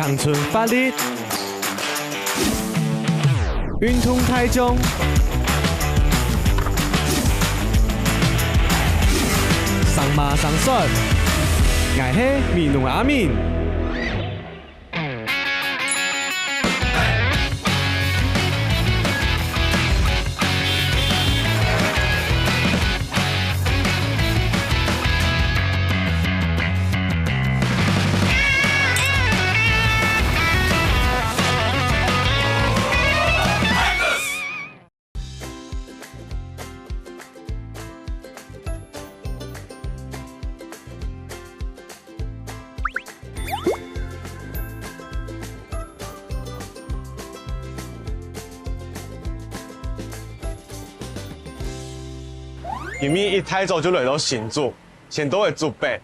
长春发力，运通台中，上马上帅，我是米农阿敏。因为一太早就来到新竹，先都会准备。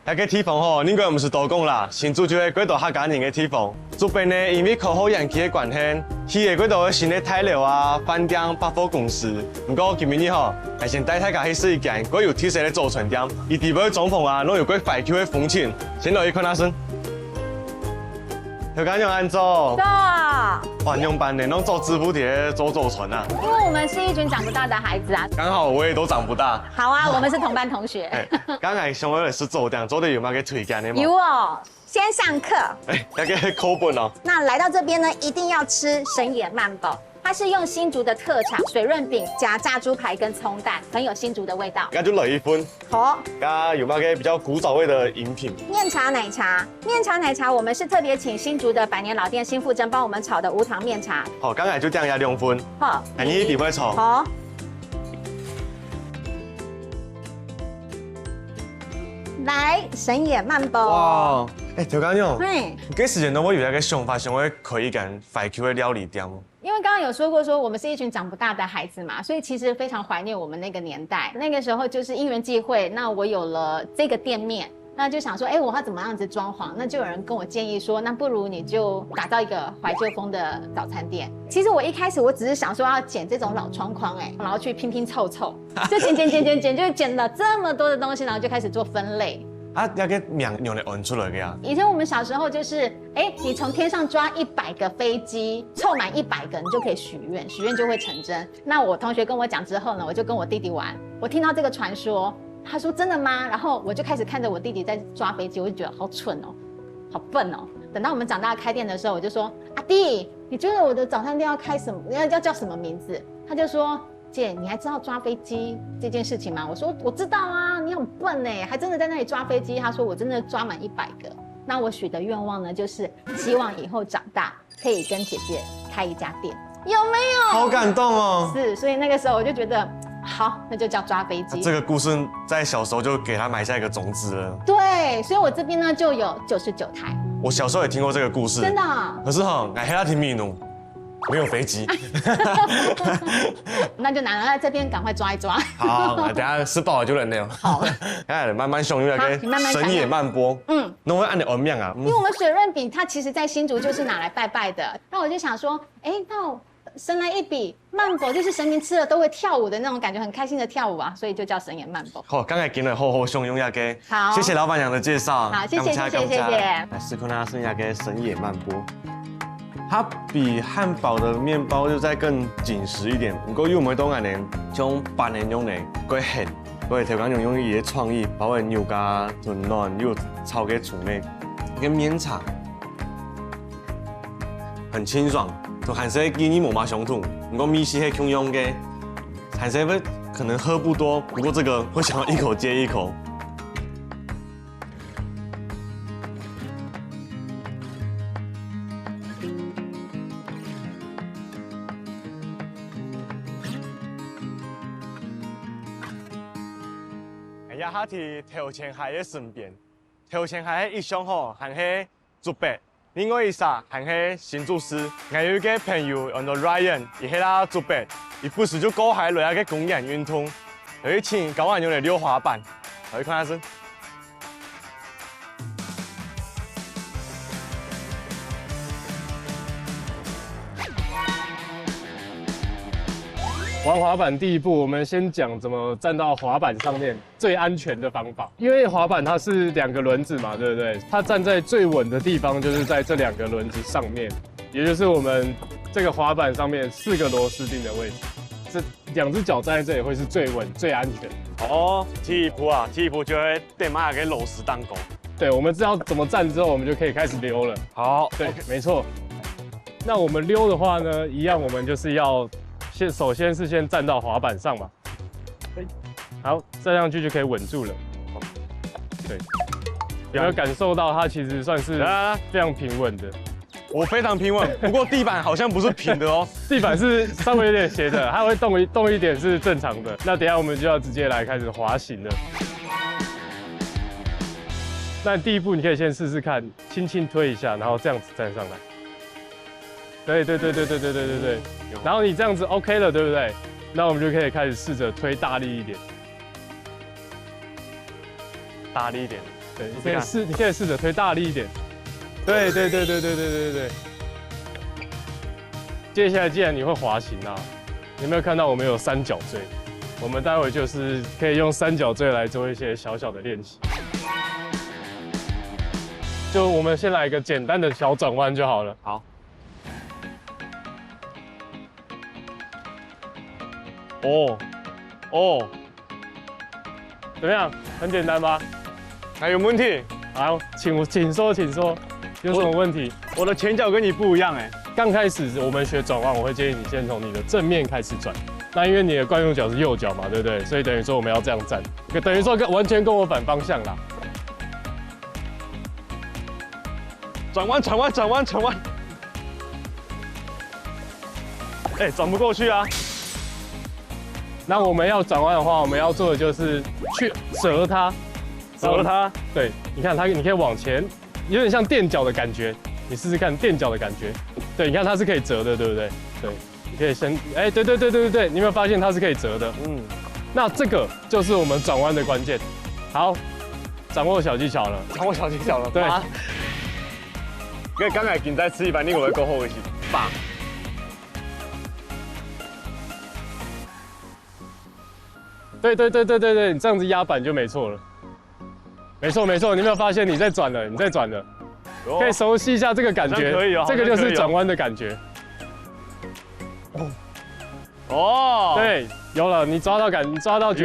那个地方吼，应该唔是多讲啦，新竹就係嗰度客家人嘅地方。準備呢，因為靠好人氣嘅關係，去嘅嗰度嘅新嘅泰療啊、飯店、百貨公司。不過今日吼，係先帶大家去試一間，嗰有特色嘅祖傳店，伊地方嘅裝潢啊，攏有嗰快 Q 嘅風情。先落去看下先。有間用安做？走。還用班呢，攏做支付碟做祖傳啊。因为我们是一群长不大的孩子啊。剛好我也都長不大。好啊，我们是同班同學。剛才想要是做店，做的有冇嘅推薦的嗎？有哦，先上課。那個口本哦。那來到這邊呢，一定要吃神野曼寶。它是用新竹的特產水潤餅加炸豬排跟蔥蛋，很有新竹的味道。那就來一份。好。那有冇個比較古早味的飲品？面茶奶茶，面茶奶茶，我們是特別請新竹的百年老店新富珍幫我們炒的無糖面茶。好，剛才就這樣要2份。好。那你點會炒？好。來神野曼寶。哇，條講用。嗯。幾時間都我有一個想法，想要開一間快 Q 的料理店。因為剛剛有說過，說我們是一群長不大的孩子嘛，所以其實非常懷念我們那個年代。那個時候就是因緣際會，那我有了這個店面，那就想說，我要怎麼樣子裝潢？那就有人跟我建議說，那不如你就打造一個懷舊風的早餐店。其實我一開始我只是想說要剪這種老窗框，然後去拼拼湊湊，就剪，就剪了這麼多的東西，然後就開始做分類。啊，那個名用嚟按出來嘅呀？以前我們小時候就是，你從天上抓100個飛機，湊滿100個，你就可以許願，許願就會成真。那我同學跟我講之後呢，我就跟我弟弟玩。我聽到這個傳說，他說真的嗎？然後我就開始看着我弟弟在抓飛機，我就覺得好蠢哦，好笨哦。等到我們長大開店的時候，我就說阿弟，你覺得我的早餐店要開什麼？要叫什麼名字？他就說。姐，你還知道抓飛機這件事情嗎？我說我知道啊，你很笨哎，還真的在那裡抓飛機。他說我真的抓滿100個。那我許的願望呢，就是希望以後長大可以跟姐姐開一家店，有沒有？好感動哦。是，所以那個時候我就覺得，好，那就叫抓飛機。這個故事在小時候就給他埋下一個種子了。對，所以我這邊呢就有99台。我小時候也聽過這個故事。真的啊？可是哈，我黑他挺迷怒。沒有飛機，那就難了，這邊趕快抓一抓。好，等下吃飽了就能了。好，哎，慢慢想，因為神野曼波，那我按你按命啊。因為我們水潤餅它其實在新竹就是拿來拜拜的，那我就想說，那神來一筆，曼波就是神明吃了都會跳舞的那種感覺，很開心的跳舞啊，所以就叫神野曼波。好，剛才見了好好享用一個，好，謝謝老闆娘的介紹。好，謝謝。來試看下剩下個神野曼波。它比漢堡的麵包就再更緊實一點，不過又唔會當然呢，將8年用嚟過鹹，我哋調講用伊嘅創意，把我牛加溫暖又炒嘅煮內，一個麵茶很清爽，同韓式建議冇乜相同，不過米是係共用嘅，韓式會可能喝不多，不過這個會想要一口接一口。也下喺頭前海嘅身邊，頭前海一上吼，還係竹北，另外一剎還係新竹市。我有一個朋友叫做 Ryan，伊喺啦竹北，伊不時就過海來個公園運動，有一請高安用嚟溜滑板，我去看下先。玩滑板第一步，我们先讲怎么站到滑板上面最安全的方法。因为滑板它是2个轮子嘛，对不对？它站在最稳的地方就是在这2个轮子上面，也就是我们这个滑板上面4个螺丝钉的位置。这2只脚站在这里会是最稳、最安全。哦，第一步就会对马给螺丝当钩。对，我们知道怎么站之后，我们就可以开始溜了。好，对，没错。那我们溜的话呢，一样，我们就是要首先是先站到滑板上嘛。好，站上去就可以稳住了。对，有没有感受到它其实算是非常平稳的？我非常平稳，不过地板好像不是平的哦。地板是稍微有点斜的，它会动一点是正常的。那等一下我们就要直接来开始滑行了。那第一步你可以先试试看，轻轻推一下，然后这样子站上来。对。然后你这样子 OK 了，对不对？那我们就可以开始试着推大力一点。大力一点。对，你可以试着推大力一点。对。接下来既然你会滑行啊，你有没有看到我们有3角坠？我们待会就是可以用3角坠来做一些小小的练习。就我们先来一个简单的小转弯就好了。好。哦，怎么样？很简单吧？还有问题？好，请说，有什么问题？我的前脚跟你不一样哎。刚开始我们学转弯，我会建议你先从你的正面开始转。那因为你的惯用脚是右脚嘛，对不对？所以等于说我们要这样站，等于说完全跟我反方向啦。转弯。哎，转不过去啊。那我们要转弯的话，我们要做的就是去折它。对，你看它，你可以往前，有点像垫脚的感觉。你试试看垫脚的感觉。对，你看它是可以折的，对不对？对，你可以先，哎，对，你有没有发现它是可以折的？那这个就是我们转弯的关键。好，掌握小技巧了。对。跟刚才竞赛吃一半，你会够好的是棒。对，你这样子压板就没错了。没错，你有没有发现你在转了？可以熟悉一下这个感觉。可以哦，这个就是转弯的感觉。哦，对，有了，你抓到诀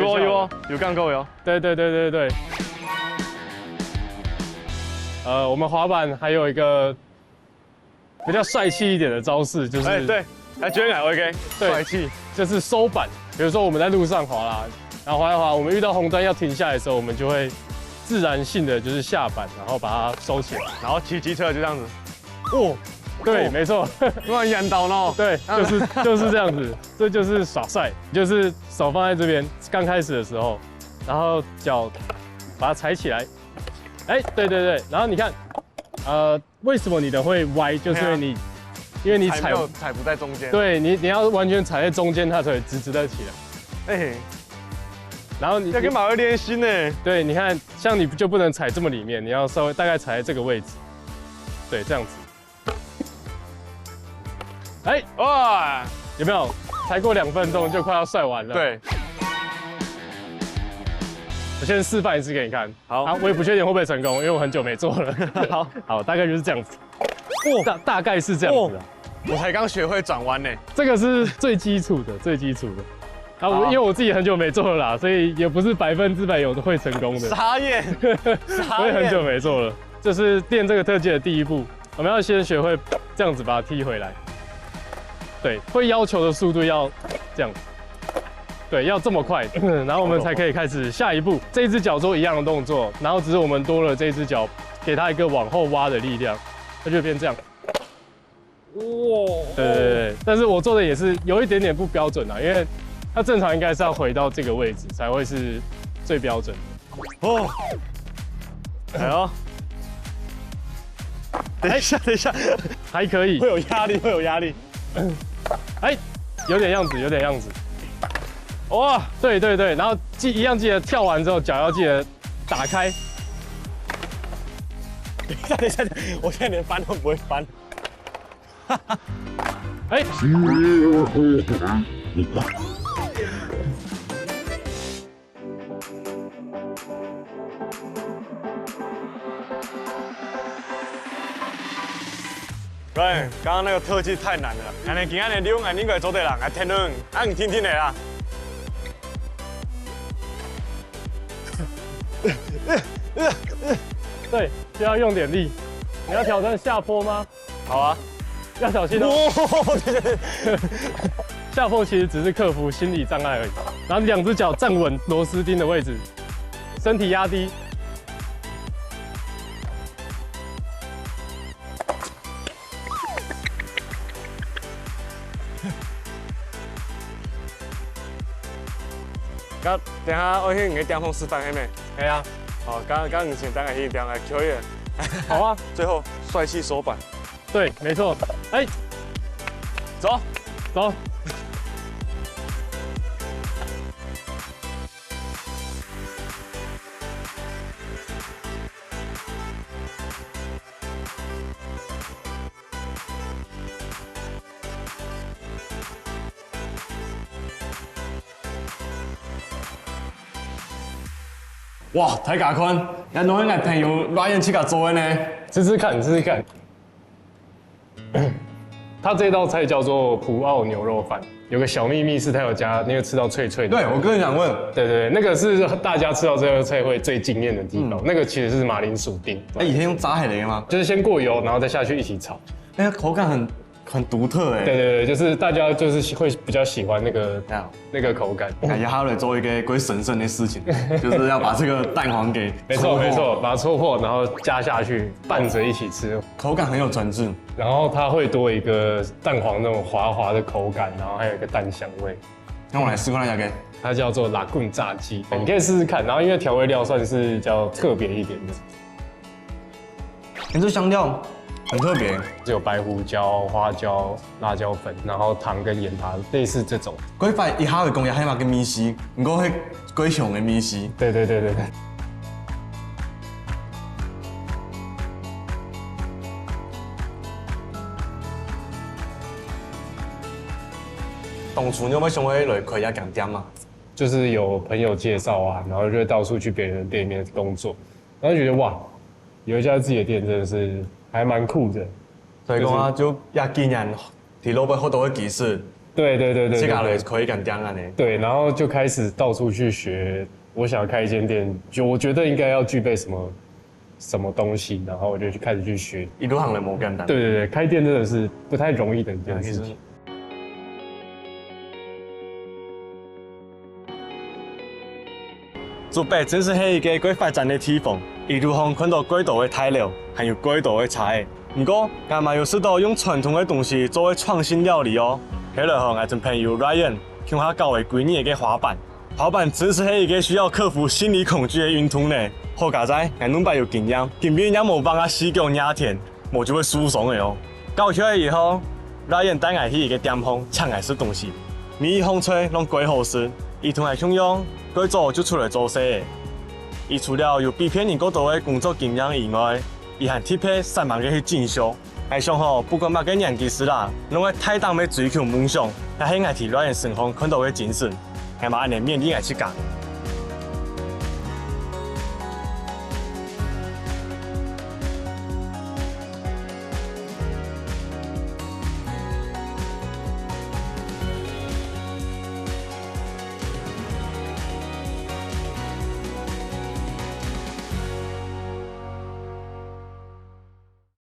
窍。有杠够有。对。我们滑板还有一个比较帅气一点的招式，就是，对，来觉得还 OK， 帅气，就是收板。比如说我们在路上滑啦，然后滑一滑，我们遇到红灯要停下来的时候，我们就会自然性的就是下板，然后把它收起来，然后骑机车就这样子。对，没错，乱引导呢。对，就是这样子，这就是耍帅，就是手放在这边，刚开始的时候，然后脚把它踩起来。哎，对，然后你看，为什么你的会歪？就是因为你踩不在中间。对，你要完全踩在中间，它才会直直的起来。哎，然后你要跟马会练心呢。对，你看，像你就不能踩这么里面，你要稍微大概踩在这个位置。对，这样子。哎，哇，有没有？才过2分钟就快要帅完了。对。我先示范一次给你看。好，我也不确定会不会成功，因为我很久没做了。好，大概就是这样子。大概是这样子啊。我才刚学会转弯呢。这个是最基础的。因为我自己很久没做了啦，所以也不是100%有的会成功的。傻眼。我也很久没做了。这是练这个特技的第一步，我们要先学会这样子把它踢回来。对，会要求的速度要这样。对，要这么快，然后我们才可以开始下一步。这一只脚做一样的动作，然后只是我们多了这一只脚，给它一个往后挖的力量，它就变这样。哇！对，但是我做的也是有一点点不标准啊，因为它正常应该是要回到这个位置才会是最标准的。哦，哎呦，等一下，还可以，会有压力。哎，有点样子。哇，对，然后记得跳完之后脚要记得打开。等一下，我现在连翻都不会翻。哎，对，刚刚那个特技太难了，安尼今仔日溜，安应该做对人，啊天冷，啊你听听的啦。对，需要用点力。你要挑战下坡吗？好啊。要小心哦。下坡其实只是克服心理障碍而已。然后两只脚站稳螺丝钉的位置，身体压低。等下我去你的巅峰示范，黑妹。可以啊。好，刚以前大概去点来可以。好啊。最后帅气手板。对，没错。哎，走，走。哇，太加宽！咱拢个朋友Ryan去甲做的呢。试试看，试试看。它这道菜叫做普澳牛肉饭，有个小秘密是它有加那个吃到脆脆的。对，我刚想问，对对对，那个是大家吃到这道菜会最惊艳的地方。那个其实是马铃薯丁。那以前用炸海雷吗？就是先过油，然后再下去一起炒。那个口感很独特哎。对对对，就是大家就是会比较喜欢那个口感。感觉他来做一个鬼神圣的事情，就是要把这个蛋黄给没错没错，把它戳破，然后加下去拌着一起吃，口感很有层次。然后它会多一个蛋黄那种滑滑的口感，然后还有一个蛋香味。那我来试看一下给。它叫做拉棍炸鸡，你可以试试看。然后因为调味料算是比较特别一点的，你这香料很特别，只有白胡椒、花椒、辣椒粉，然后糖跟盐巴，类似这种。鬼发一下会讲也还嘛跟米丝，不过迄鬼熊的米丝。对对对对对。当初你有没有想过来开一间店嘛？就是有朋友介绍啊，然后就会到处去别人的店里面工作，然后觉得哇，有一家自己的店真的是还蛮酷的。所以讲啊，就也经验提老板好多的技术。对对对对。这家来开一间店安尼。对，然后就开始到处去学。我想要开一间店，就我觉得应该要具备什么东西，然后我就开始去学。一路行来无简单。对对对，开店真的是不太容易的一件事情。竹北真是一个鬼发展的地方，一路上看到鬼道的材料，还有鬼道的菜。不过，俺嘛有试到用传统的东西作为创新料理哦。迄落和俺种朋友 Ryan 向他教的几年的滑板，滑板真是一个需要克服心理恐惧的运动呢。好佳哉，俺两摆有经验，根本也无帮他死强压田，无就会输爽的哦。教起来以后 ，Ryan 带俺去一个店铺抢俺吃东西，米风吹拢鬼好吃，伊同俺享用。改做就出来做事的。伊除了有比别人更多的工作经验以外，伊还特别散漫个去进修。还想吼，不管乜个年纪时啦，拢会太当要追求梦想，还喜爱替别人生活看到的精神，还嘛安尼勉励爱去干。